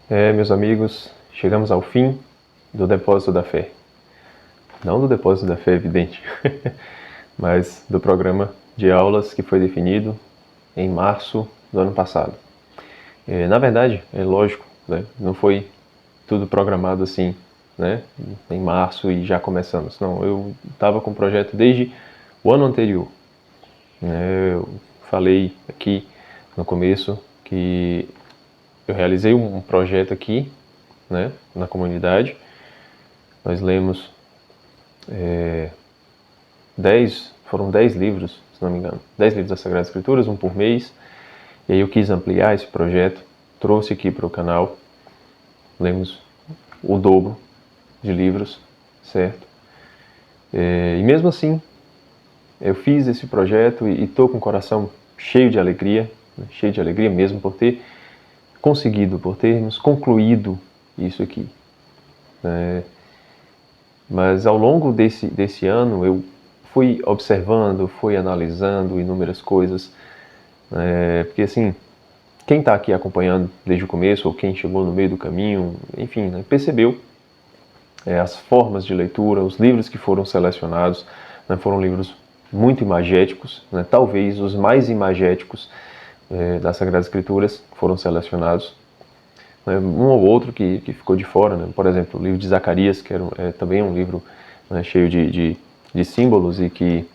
Meus amigos, chegamos ao fim do Depósito da Fé. Não do Depósito da Fé, evidente, mas do programa de aulas que foi definido em março do ano passado. Na verdade, é lógico, né? Não foi tudo programado assim, né? Em março e já começamos. Não, eu estava com o projeto desde o ano anterior. Eu falei aqui no começo que eu realizei um projeto aqui, né, na comunidade. Nós lemos 10 livros, se não me engano, 10 livros das Sagradas Escrituras, um por mês. E aí eu quis ampliar esse projeto, trouxe aqui para o canal, lemos o dobro de livros, certo? E mesmo assim, eu fiz esse projeto e estou com o coração cheio de alegria mesmo por ter conseguido, por termos concluído isso aqui. Mas ao longo desse ano eu fui observando, fui analisando inúmeras coisas, porque assim, quem está aqui acompanhando desde o começo, ou quem chegou no meio do caminho, enfim, né, percebeu as formas de leitura, os livros que foram selecionados, né, foram livros muito imagéticos, né, talvez os mais imagéticos das Sagradas Escrituras foram selecionados. Um ou outro que ficou de fora, né? Por exemplo, o livro de Zacarias, que também é um livro, né, cheio de símbolos e que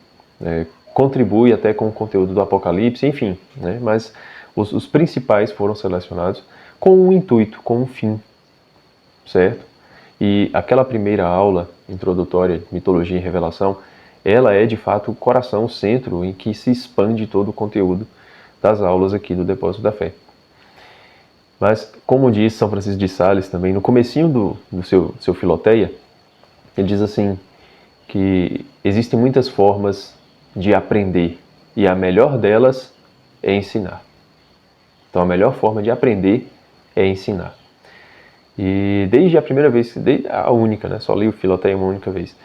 contribui até com o conteúdo do Apocalipse, enfim, né? Mas os principais foram selecionados com um intuito, com um fim, certo? E aquela primeira aula introdutória, Mitologia e Revelação, ela é de fato o coração, o centro em que se expande todo o conteúdo das aulas aqui do Depósito da Fé. Mas, como diz São Francisco de Sales também, no comecinho do seu Filoteia, ele diz assim, que existem muitas formas de aprender, e a melhor delas é ensinar. Então, a melhor forma de aprender é ensinar. E desde a primeira vez, desde a única, né, só li o Filoteia uma única vez,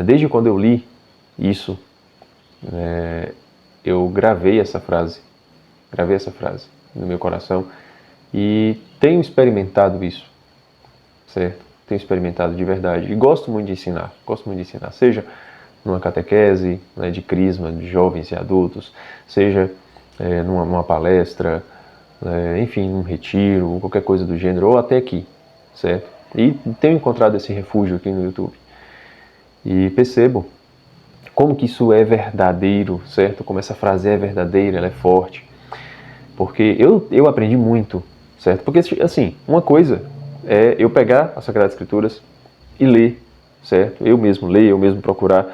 desde quando eu li isso, eu gravei essa frase no meu coração, e tenho experimentado isso, certo? Tenho experimentado de verdade. E gosto muito de ensinar. Seja numa catequese, né, de crisma, de jovens e adultos, seja numa palestra, enfim, num retiro, qualquer coisa do gênero, ou até aqui, certo? E tenho encontrado esse refúgio aqui no YouTube. E percebo como que isso é verdadeiro, certo? Como essa frase é verdadeira, ela é forte. Porque eu aprendi muito, certo? Porque, assim, uma coisa é eu pegar as Sagradas Escrituras e ler, certo? Eu mesmo ler, eu mesmo procurar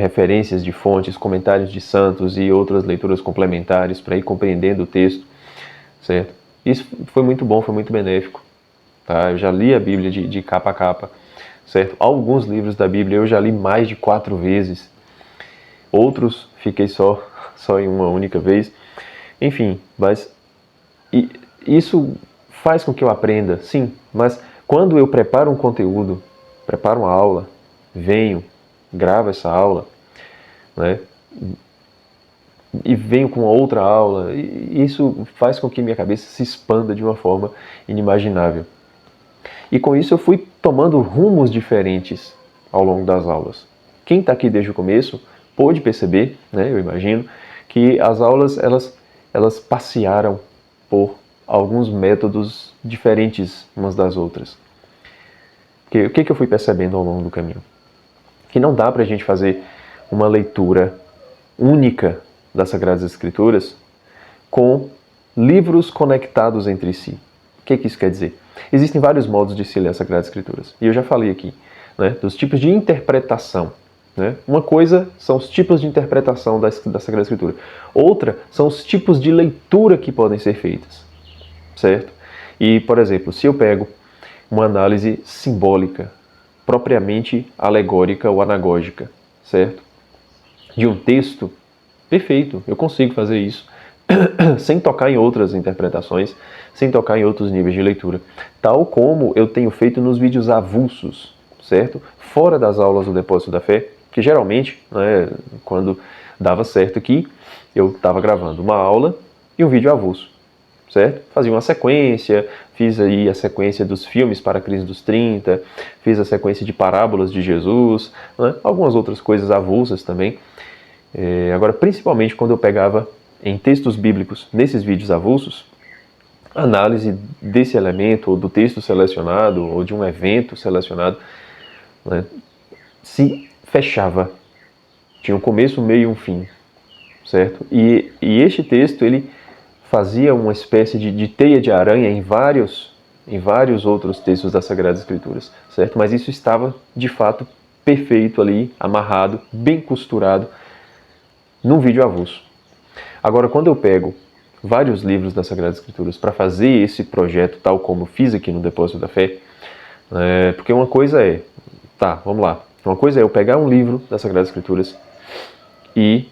referências de fontes, comentários de santos e outras leituras complementares para ir compreendendo o texto, certo? Isso foi muito bom, foi muito benéfico, tá? Eu já li a Bíblia de capa a capa, certo? Alguns livros da Bíblia eu já li mais de 4 vezes, outros fiquei só em uma única vez. Enfim, mas isso faz com que eu aprenda, sim, mas quando eu preparo um conteúdo, preparo uma aula, venho, gravo essa aula, né, e venho com outra aula, e isso faz com que minha cabeça se expanda de uma forma inimaginável. E com isso eu fui tomando rumos diferentes ao longo das aulas. Quem está aqui desde o começo pôde perceber, né, eu imagino, que as aulas elas passearam por alguns métodos diferentes umas das outras. O que eu fui percebendo ao longo do caminho? Que não dá para a gente fazer uma leitura única das Sagradas Escrituras com livros conectados entre si. O que isso quer dizer? Existem vários modos de se ler as Sagradas Escrituras. E eu já falei aqui, né, dos tipos de interpretação. Uma coisa são os tipos de interpretação da Sagrada Escritura. Outra são os tipos de leitura que podem ser feitas, certo? E, por exemplo, se eu pego uma análise simbólica, propriamente alegórica ou anagógica, certo? De um texto, perfeito, eu consigo fazer isso sem tocar em outras interpretações, sem tocar em outros níveis de leitura. Tal como eu tenho feito nos vídeos avulsos, certo? Fora das aulas do Depósito da Fé, que geralmente, né, quando dava certo aqui, eu estava gravando uma aula e um vídeo avulso. certo? Fazia uma sequência, fiz aí a sequência dos filmes para a crise dos 30, fiz a sequência de parábolas de Jesus, né? Algumas outras coisas avulsas também. Agora, principalmente quando eu pegava em textos bíblicos, nesses vídeos avulsos, análise desse elemento, ou do texto selecionado, ou de um evento selecionado, né, se fechava. Tinha um começo, um meio e um fim, certo? E este texto, ele fazia uma espécie de teia de aranha em vários outros textos das Sagradas Escrituras, certo? Mas isso estava, de fato, perfeito ali, amarrado, bem costurado, num vídeo avulso. Agora, quando eu pego vários livros das Sagradas Escrituras para fazer esse projeto tal como fiz aqui no Depósito da Fé, porque uma coisa é, vamos lá, uma coisa é eu pegar um livro das Sagradas Escrituras e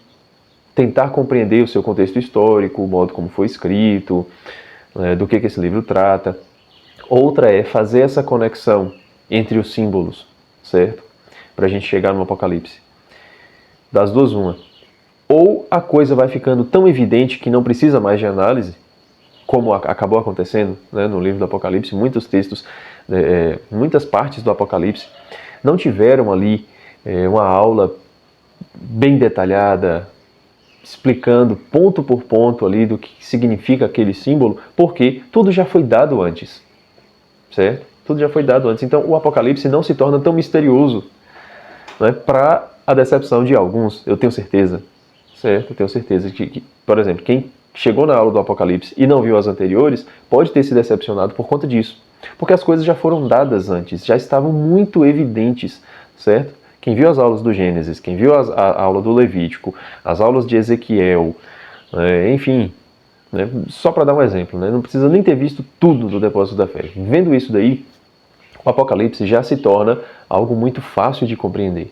tentar compreender o seu contexto histórico, o modo como foi escrito, do que esse livro trata. Outra é fazer essa conexão entre os símbolos, certo? Para a gente chegar no Apocalipse. Das duas, uma. Ou a coisa vai ficando tão evidente que não precisa mais de análise, como acabou acontecendo, né, no livro do Apocalipse. Muitos textos, muitas partes do Apocalipse não tiveram ali uma aula bem detalhada, explicando ponto por ponto ali do que significa aquele símbolo, porque tudo já foi dado antes, certo? Tudo já foi dado antes. Então o Apocalipse não se torna tão misterioso, né, para a decepção de alguns, eu tenho certeza. Certo? Eu tenho certeza que, por exemplo, quem chegou na aula do Apocalipse e não viu as anteriores, pode ter se decepcionado por conta disso. Porque as coisas já foram dadas antes, já estavam muito evidentes, certo? Quem viu as aulas do Gênesis, quem viu a aula do Levítico, as aulas de Ezequiel, enfim, né? Só para dar um exemplo, né? Não precisa nem ter visto tudo do Depósito da Fé. Vendo isso daí, o Apocalipse já se torna algo muito fácil de compreender.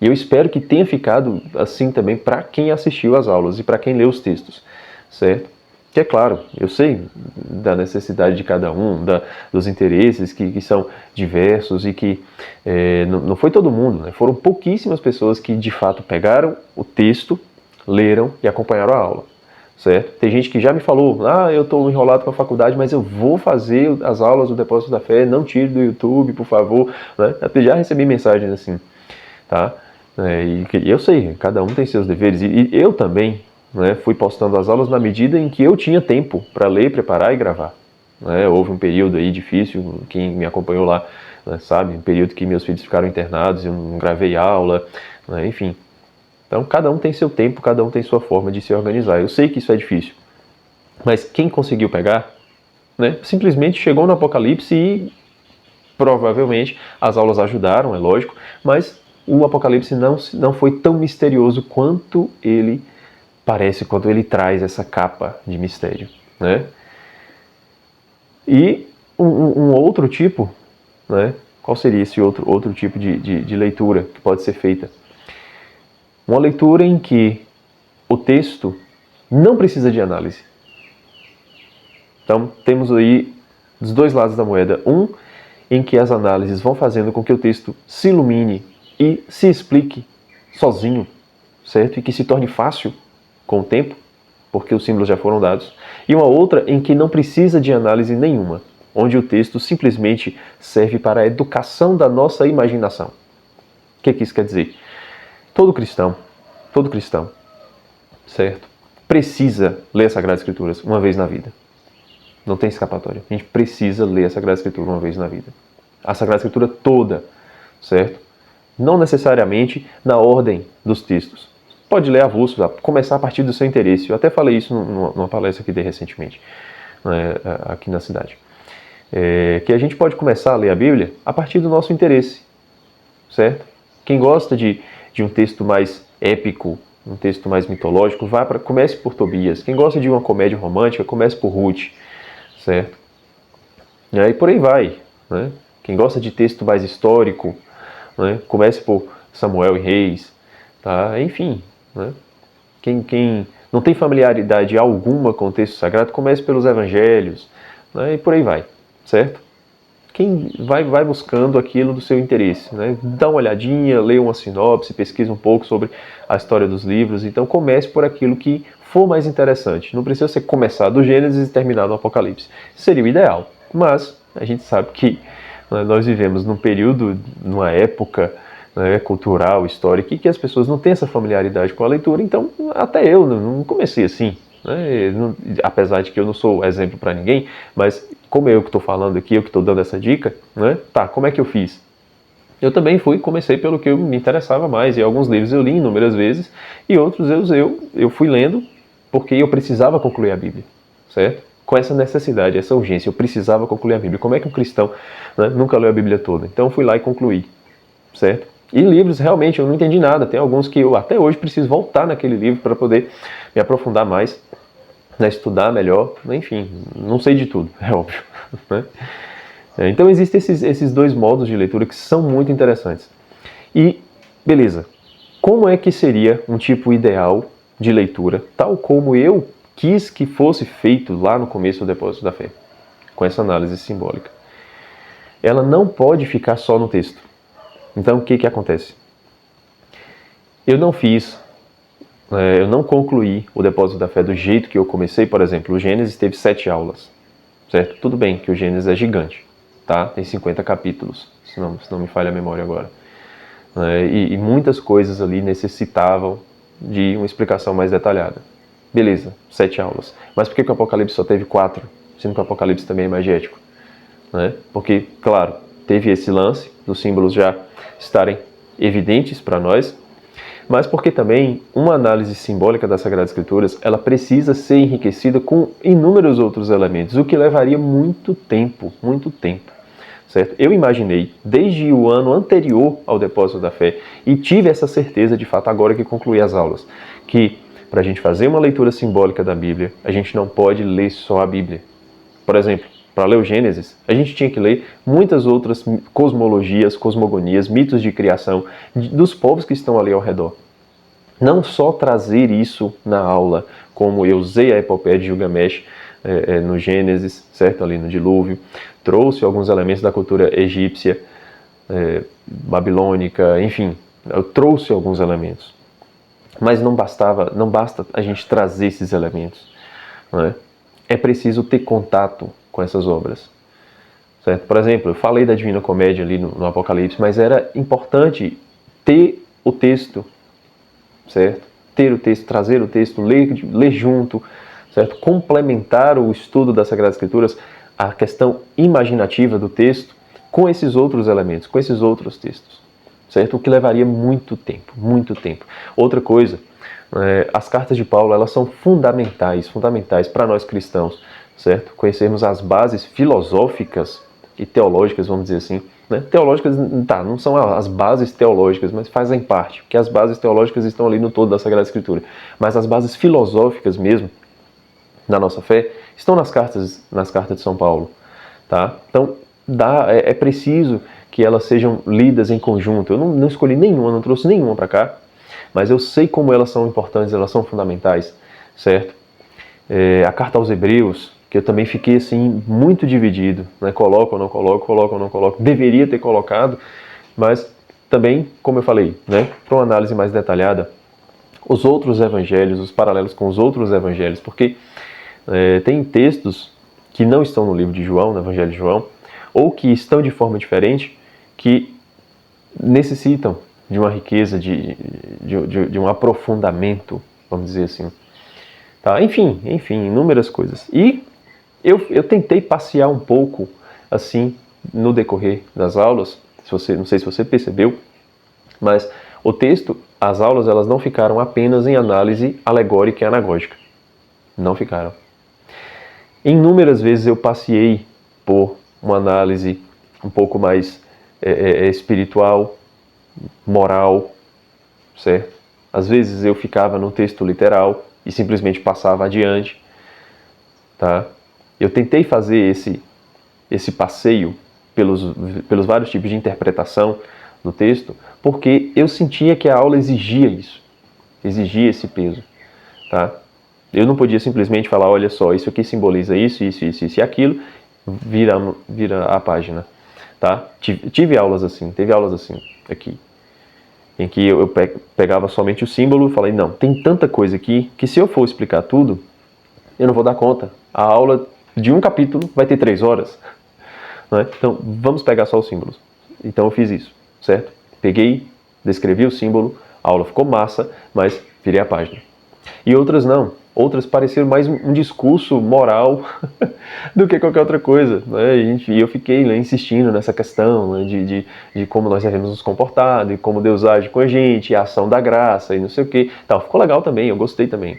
E eu espero que tenha ficado assim também para quem assistiu às aulas e para quem leu os textos, certo? Que é claro, eu sei da necessidade de cada um, dos interesses que são diversos e que não foi todo mundo, né? Foram pouquíssimas pessoas que de fato pegaram o texto, leram e acompanharam a aula, certo? Tem gente que já me falou, eu estou enrolado com a faculdade, mas eu vou fazer as aulas do Depósito da Fé, não tire do YouTube, por favor, né? Até já recebi mensagens assim, tá? E eu sei, cada um tem seus deveres, e eu também, né, fui postando as aulas na medida em que eu tinha tempo para ler, preparar e gravar. Houve um período aí difícil, quem me acompanhou lá, né, sabe, um período que meus filhos ficaram internados, eu não gravei aula, né, enfim. Então cada um tem seu tempo, cada um tem sua forma de se organizar. Eu sei que isso é difícil, mas quem conseguiu pegar, né, simplesmente chegou no Apocalipse e provavelmente as aulas ajudaram, é lógico, mas o Apocalipse não foi tão misterioso quanto ele parece, quanto ele traz essa capa de mistério, né? E um outro tipo, né? Qual seria esse outro tipo de leitura que pode ser feita? Uma leitura em que o texto não precisa de análise. Então, temos aí dos dois lados da moeda. Um, em que as análises vão fazendo com que o texto se ilumine e se explique sozinho, certo? E que se torne fácil com o tempo, porque os símbolos já foram dados. E uma outra em que não precisa de análise nenhuma, onde o texto simplesmente serve para a educação da nossa imaginação. O que isso quer dizer? Todo cristão, certo? Precisa ler as Sagradas Escrituras uma vez na vida. Não tem escapatória. A gente precisa ler a Sagrada Escritura uma vez na vida. A Sagrada Escritura toda, certo? Não necessariamente na ordem dos textos. Pode ler avulso, começar a partir do seu interesse. Eu até falei isso numa palestra que dei recentemente, né, aqui na cidade. Que a gente pode começar a ler a Bíblia a partir do nosso interesse, certo? Quem gosta de um texto mais épico, um texto mais mitológico, comece por Tobias. Quem gosta de uma comédia romântica, comece por Ruth, certo? E aí por aí vai, né? Quem gosta de texto mais histórico, né, comece por Samuel e Reis, tá? Enfim, né? Quem não tem familiaridade alguma com o texto sagrado, comece pelos evangelhos, né, e por aí vai, certo? Quem vai buscando aquilo do seu interesse, né? Dá uma olhadinha, lê uma sinopse, pesquisa um pouco sobre a história dos livros, então comece por aquilo que for mais interessante. Não precisa ser começar do Gênesis e terminar no Apocalipse. Seria o ideal. Mas a gente sabe que nós vivemos num período, numa época cultural, histórica, que as pessoas não têm essa familiaridade com a leitura. Então, até eu não comecei assim. Apesar de que eu não sou exemplo para ninguém, mas como eu que estou falando aqui, eu que estou dando essa dica, como é que eu fiz? Eu também comecei pelo que eu me interessava mais, e alguns livros eu li inúmeras vezes, e outros eu fui lendo porque eu precisava concluir a Bíblia, certo? Com essa necessidade, essa urgência, eu precisava concluir a Bíblia. Como é que um cristão nunca leu a Bíblia toda? Então eu fui lá e concluí, certo? E livros, realmente, eu não entendi nada. Tem alguns que eu até hoje preciso voltar naquele livro para poder me aprofundar mais, estudar melhor, enfim, não sei de tudo, é óbvio. Né? Então existem esses dois modos de leitura que são muito interessantes. E, beleza, como é que seria um tipo ideal de leitura, tal como eu quis que fosse feito lá no começo do Depósito da Fé, com essa análise simbólica? Ela não pode ficar só no texto. Então, o que acontece? Eu não concluí o Depósito da Fé do jeito que eu comecei. Por exemplo, o Gênesis teve 7 aulas, certo? Tudo bem que o Gênesis é gigante, tá? Tem 50 capítulos, se não me falha a memória agora. E muitas coisas ali necessitavam de uma explicação mais detalhada. Beleza, 7 aulas. Mas por que o Apocalipse só teve 4? Sendo que o Apocalipse também é magético. Porque, claro, teve esse lance dos símbolos já estarem evidentes para nós, mas porque também uma análise simbólica das Sagradas Escrituras, ela precisa ser enriquecida com inúmeros outros elementos, o que levaria muito tempo, certo? Eu imaginei, desde o ano anterior ao Depósito da Fé, e tive essa certeza, de fato, agora que concluí as aulas, que para a gente fazer uma leitura simbólica da Bíblia, a gente não pode ler só a Bíblia. Por exemplo, para ler o Gênesis, a gente tinha que ler muitas outras cosmologias, cosmogonias, mitos de criação dos povos que estão ali ao redor. Não só trazer isso na aula, como eu usei a epopeia de Gilgamesh no Gênesis, certo? Ali no dilúvio, trouxe alguns elementos da cultura egípcia, babilônica, enfim, eu trouxe alguns elementos. Mas não basta a gente trazer esses elementos. É preciso ter contato com essas obras. Certo? Por exemplo, eu falei da Divina Comédia ali no Apocalipse, mas era importante ter o texto, certo? Ter o texto, trazer o texto, ler junto, certo? Complementar o estudo das Sagradas Escrituras, a questão imaginativa do texto, com esses outros elementos, com esses outros textos, certo? O que levaria muito tempo, muito tempo. Outra coisa, as cartas de Paulo, elas são fundamentais para nós cristãos, certo? Conhecermos as bases filosóficas e teológicas, vamos dizer assim. Teológicas, não são as bases teológicas, mas fazem parte, porque as bases teológicas estão ali no todo da Sagrada Escritura. Mas as bases filosóficas mesmo, da nossa fé, estão nas cartas de São Paulo. Tá? Então, é preciso que elas sejam lidas em conjunto. Eu não escolhi nenhuma, não trouxe nenhuma para cá, mas eu sei como elas são importantes, elas são fundamentais, certo? A carta aos Hebreus, que eu também fiquei assim muito dividido, coloco ou não coloco, deveria ter colocado, mas também, como eu falei, para uma análise mais detalhada, os outros evangelhos, os paralelos com os outros evangelhos, porque tem textos que não estão no livro de João, no Evangelho de João, ou que estão de forma diferente, que necessitam de uma riqueza, de um aprofundamento, vamos dizer assim. Tá? Enfim, inúmeras coisas. E eu tentei passear um pouco, assim, no decorrer das aulas, não sei se você percebeu, mas o texto, as aulas, elas não ficaram apenas em análise alegórica e anagógica. Não ficaram. Inúmeras vezes eu passei por uma análise um pouco mais espiritual, moral, certo? Às vezes eu ficava no texto literal e simplesmente passava adiante, tá? Eu tentei fazer esse passeio pelos vários tipos de interpretação do texto, porque eu sentia que a aula exigia isso, exigia esse peso, tá? Eu não podia simplesmente falar, olha só, isso aqui simboliza isso e aquilo, vira a página, tá? Teve aulas assim aqui. em que eu pegava somente o símbolo e falei, não, tem tanta coisa aqui que se eu for explicar tudo, eu não vou dar conta. A aula de um capítulo vai ter 3 horas. Não é? Então, vamos pegar só os símbolos. Então eu fiz isso, certo? Peguei, descrevi o símbolo, a aula ficou massa, mas virei a página. E outras não. Outras pareceram mais um discurso moral do que qualquer outra coisa. Né? E eu fiquei, né, insistindo nessa questão, né, de como nós devemos nos comportar, de como Deus age com a gente, a ação da graça e não sei o que. Então, ficou legal também, eu gostei também.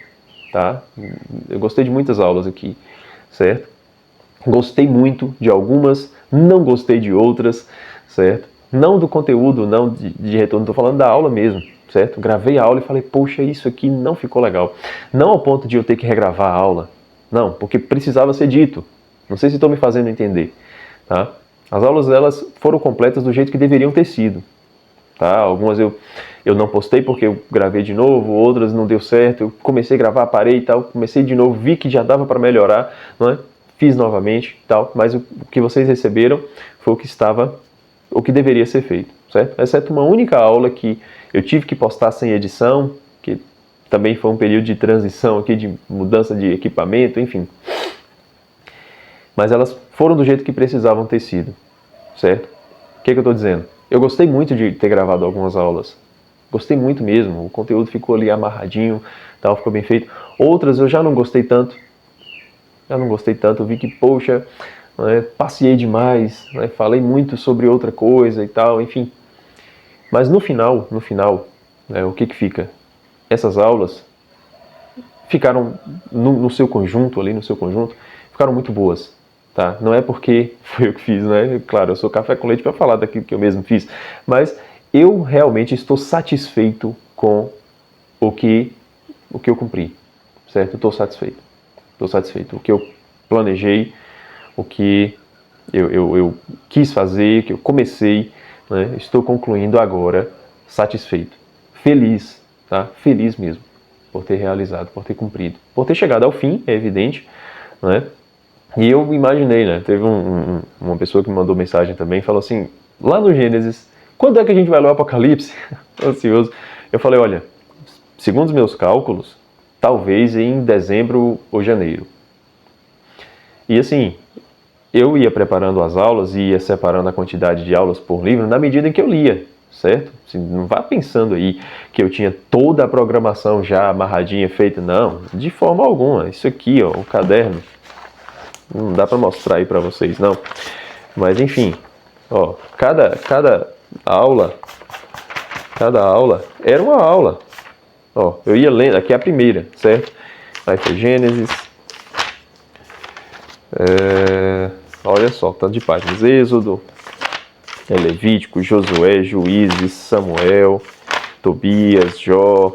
Tá? Eu gostei de muitas aulas aqui, certo? Gostei muito de algumas, não gostei de outras, certo? Não do conteúdo, não de retorno, estou falando da aula mesmo, certo? Gravei a aula e falei, poxa, isso aqui não ficou legal. Não ao ponto de eu ter que regravar a aula, não, porque precisava ser dito. Não sei se estou me fazendo entender, tá? As aulas, elas foram completas do jeito que deveriam ter sido, tá? Algumas eu não postei porque eu gravei de novo, outras não deu certo, eu comecei a gravar, parei e tal, comecei de novo, vi que já dava para melhorar, não é? Fiz novamente e tal, mas o que vocês receberam foi o que deveria ser feito, certo? Exceto uma única aula que eu tive que postar sem edição, que também foi um período de transição aqui, de mudança de equipamento, enfim. Mas elas foram do jeito que precisavam ter sido, certo? O que eu estou dizendo? Eu gostei muito de ter gravado algumas aulas. Gostei muito mesmo, o conteúdo ficou ali amarradinho, tal, ficou bem feito. Outras eu já não gostei tanto. Eu vi que, poxa, né, passeei demais, né, falei muito sobre outra coisa e tal, enfim. Mas no final, né, o que fica? Essas aulas ficaram no seu conjunto, ficaram muito boas. Tá? Não é porque foi eu que fiz, né? Claro, eu sou café com leite para falar daquilo que eu mesmo fiz, mas eu realmente estou satisfeito com o que eu cumpri, certo? Estou satisfeito. O que eu planejei, o que eu quis fazer, o que eu comecei, né? Estou concluindo agora satisfeito. Feliz, tá? Feliz mesmo por ter realizado, por ter cumprido. Por ter chegado ao fim, é evidente, né? E eu imaginei, né? Teve uma pessoa que me mandou mensagem também, falou assim, lá no Gênesis, quando é que a gente vai ler o Apocalipse? Ansioso. Eu falei, olha, segundo os meus cálculos, talvez em dezembro ou janeiro. E assim, eu ia preparando as aulas e ia separando a quantidade de aulas por livro na medida em que eu lia, certo? Assim, não vá pensando aí que eu tinha toda a programação já amarradinha, feita. Não, de forma alguma. Isso aqui, ó, o caderno, não dá para mostrar aí para vocês, não. Mas enfim, ó, cada aula era uma aula. Ó, eu ia lendo, aqui é a primeira, certo? Aí foi Gênesis. Olha só, tanto de páginas. Êxodo, Levítico, Josué, Juízes, Samuel, Tobias, Jó,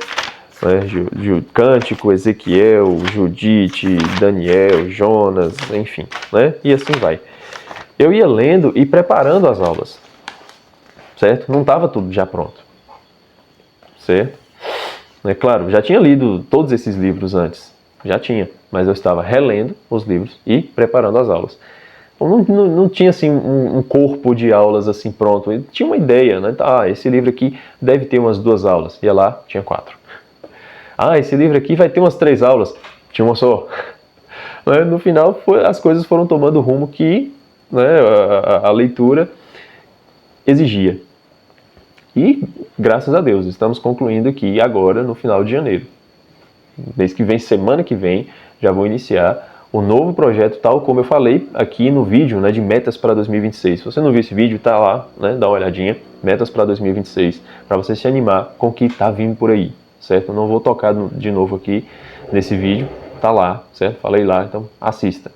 né, Cântico, Ezequiel, Judite, Daniel, Jonas, enfim, né? E assim vai. Eu ia lendo e preparando as aulas, certo? Não estava tudo já pronto, certo? É claro, já tinha lido todos esses livros antes, já tinha, mas eu estava relendo os livros e preparando as aulas. Não tinha assim um corpo de aulas assim pronto, eu tinha uma ideia, né? Esse livro aqui deve ter umas 2 aulas, ia lá, tinha 4. Esse livro aqui vai ter umas 3 aulas, tinha uma só. No final, as coisas foram tomando o rumo que, né, a leitura exigia. E, graças a Deus, estamos concluindo aqui agora, no final de janeiro. Mês que vem, semana que vem, já vou iniciar o novo projeto, tal como eu falei aqui no vídeo, né, de metas para 2026. Se você não viu esse vídeo, tá lá, né, dá uma olhadinha, metas para 2026, para você se animar com o que tá vindo por aí, certo? Eu não vou tocar de novo aqui nesse vídeo, tá lá, certo? Falei lá, então assista,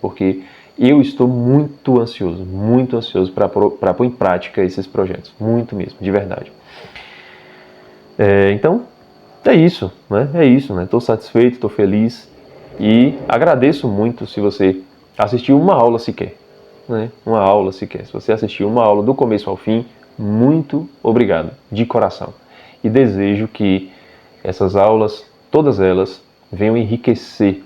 porque eu estou muito ansioso para pôr em prática esses projetos, muito mesmo, de verdade. Então, é isso, né? Estou satisfeito, estou feliz e agradeço muito se você assistiu uma aula sequer, né? Uma aula sequer. Se você assistiu uma aula do começo ao fim, muito obrigado, de coração. E desejo que essas aulas, todas elas, venham enriquecer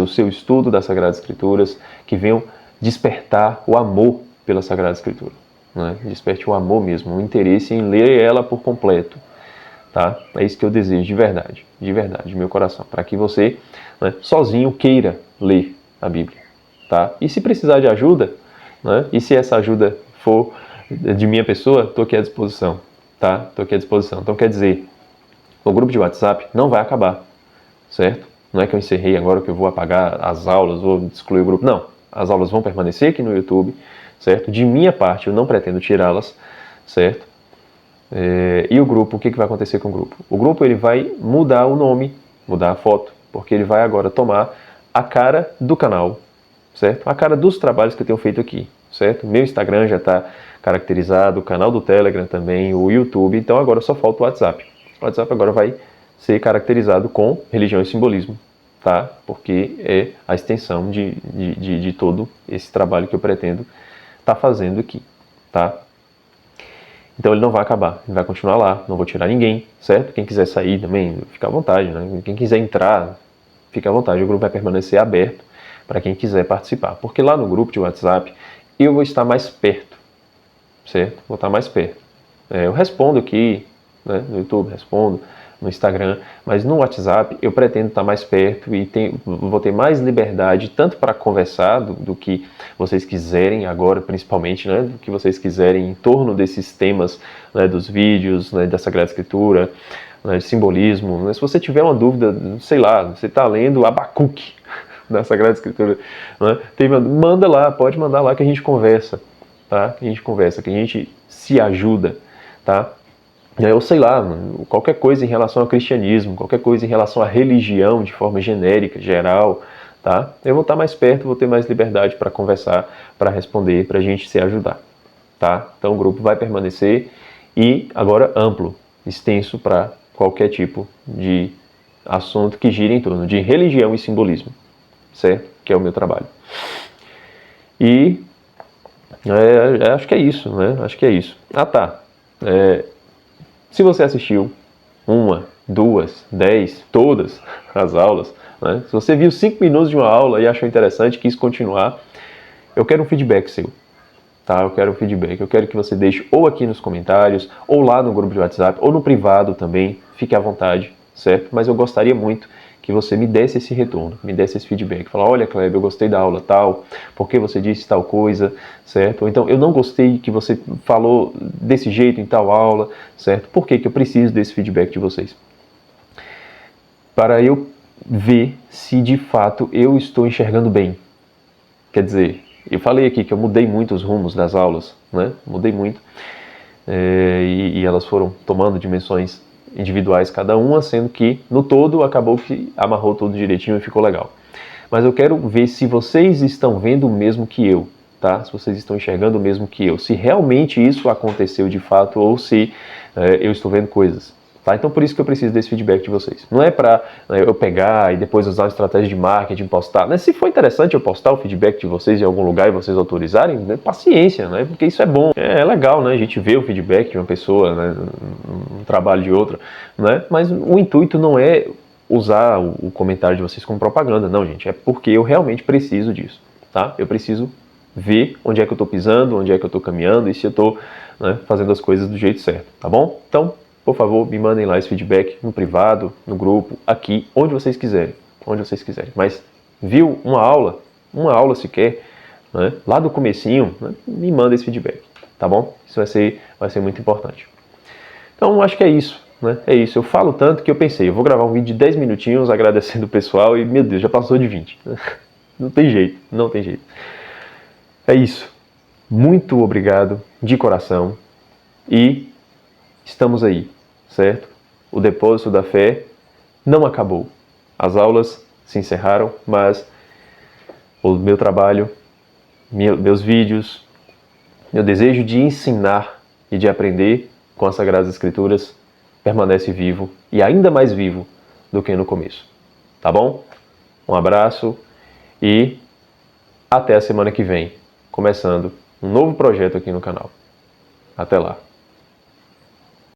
o seu estudo das Sagradas Escrituras, que venham despertar o amor pela Sagrada Escritura, né? Desperte o amor mesmo, o interesse em ler ela por completo, tá? É isso que eu desejo de verdade, de meu coração, para que você, né, sozinho queira ler a Bíblia, tá? E se precisar de ajuda, né, e se essa ajuda for de minha pessoa, estou aqui à disposição, tá? Estou aqui à disposição. Então, quer dizer, o grupo de WhatsApp não vai acabar, certo? Não é que eu encerrei agora que eu vou apagar as aulas ou excluir o grupo. Não, as aulas vão permanecer aqui no YouTube, certo? De minha parte, eu não pretendo tirá-las, certo? E o grupo, o que vai acontecer com o grupo? O grupo ele vai mudar o nome, mudar a foto, porque ele vai agora tomar a cara do canal, certo? A cara dos trabalhos que eu tenho feito aqui, certo? Meu Instagram já está caracterizado, o canal do Telegram também, o YouTube, então agora só falta o WhatsApp. O WhatsApp agora vai ser caracterizado com religião e simbolismo, tá? Porque é a extensão de todo esse trabalho que eu pretendo estar fazendo aqui, tá? Então ele não vai acabar, ele vai continuar lá, não vou tirar ninguém, certo? Quem quiser sair também, fica à vontade, né? Quem quiser entrar, fica à vontade, o grupo vai permanecer aberto para quem quiser participar. Porque lá no grupo de WhatsApp eu vou estar mais perto, certo? Vou estar mais perto. Eu respondo aqui, né, no YouTube, respondo no Instagram, mas no WhatsApp eu pretendo estar mais perto e vou ter mais liberdade tanto para conversar do que vocês quiserem agora, principalmente, né, do que vocês quiserem em torno desses temas, né, dos vídeos, né, da Sagrada Escritura, né, de simbolismo. Né, se você tiver uma dúvida, sei lá, você está lendo Abacuque da Sagrada Escritura, né, manda lá, pode mandar lá que a gente conversa, tá? Que a gente conversa, que a gente se ajuda, tá? Eu sei lá, qualquer coisa em relação ao cristianismo, qualquer coisa em relação à religião de forma genérica, geral, tá? Eu vou estar mais perto, vou ter mais liberdade para conversar, para responder, para a gente se ajudar, tá? Então o grupo vai permanecer e agora amplo, extenso para qualquer tipo de assunto que gire em torno de religião e simbolismo, certo? Que é o meu trabalho. E acho que é isso, né? Acho que é isso. Ah, tá. Se você assistiu uma, duas, 10, todas as aulas, né? Se você viu 5 minutos de uma aula e achou interessante, quis continuar, eu quero um feedback seu, tá? Eu quero um feedback. Eu quero que você deixe ou aqui nos comentários, ou lá no grupo de WhatsApp, ou no privado também, fique à vontade, certo? Mas eu gostaria muito que você me desse esse retorno, me desse esse feedback. Falar, olha, Kleber, eu gostei da aula tal, porque você disse tal coisa, certo? Ou então, eu não gostei que você falou desse jeito em tal aula, certo? Por que eu preciso desse feedback de vocês? Para eu ver se de fato eu estou enxergando bem. Quer dizer, eu falei aqui que eu mudei muito os rumos das aulas, né? Mudei muito. E elas foram tomando dimensões individuais cada uma, sendo que no todo acabou que amarrou tudo direitinho e ficou legal. Mas eu quero ver se vocês estão vendo o mesmo que eu, tá? Se vocês estão enxergando o mesmo que eu, se realmente isso aconteceu de fato ou se eu estou vendo coisas. Tá? Então por isso que eu preciso desse feedback de vocês. Não é para eu pegar e depois usar uma estratégia de marketing, postar. Né? Se for interessante eu postar o feedback de vocês em algum lugar e vocês autorizarem, né? Paciência, né? Porque isso é bom. É legal, né? A gente vê o feedback de uma pessoa, né? Um trabalho de outra. Né? Mas o intuito não é usar o comentário de vocês como propaganda. Não, gente. É porque eu realmente preciso disso. Tá? Eu preciso ver onde é que eu estou pisando, onde é que eu estou caminhando e se eu estou, né, fazendo as coisas do jeito certo. Tá bom? Então, por favor, me mandem lá esse feedback no privado, no grupo, aqui, onde vocês quiserem. Onde vocês quiserem. Mas viu uma aula sequer, né, lá do comecinho, né, me manda esse feedback. Tá bom? Isso vai ser muito importante. Então, acho que é isso. Né? É isso. Eu falo tanto que eu pensei, eu vou gravar um vídeo de 10 minutinhos agradecendo o pessoal e, meu Deus, já passou de 20. Não tem jeito, não tem jeito. É isso. Muito obrigado de coração e estamos aí, certo? O depósito da fé não acabou. As aulas se encerraram, mas o meu trabalho, meus vídeos, meu desejo de ensinar e de aprender com as Sagradas Escrituras permanece vivo e ainda mais vivo do que no começo. Tá bom? Um abraço e até a semana que vem, começando um novo projeto aqui no canal. Até lá!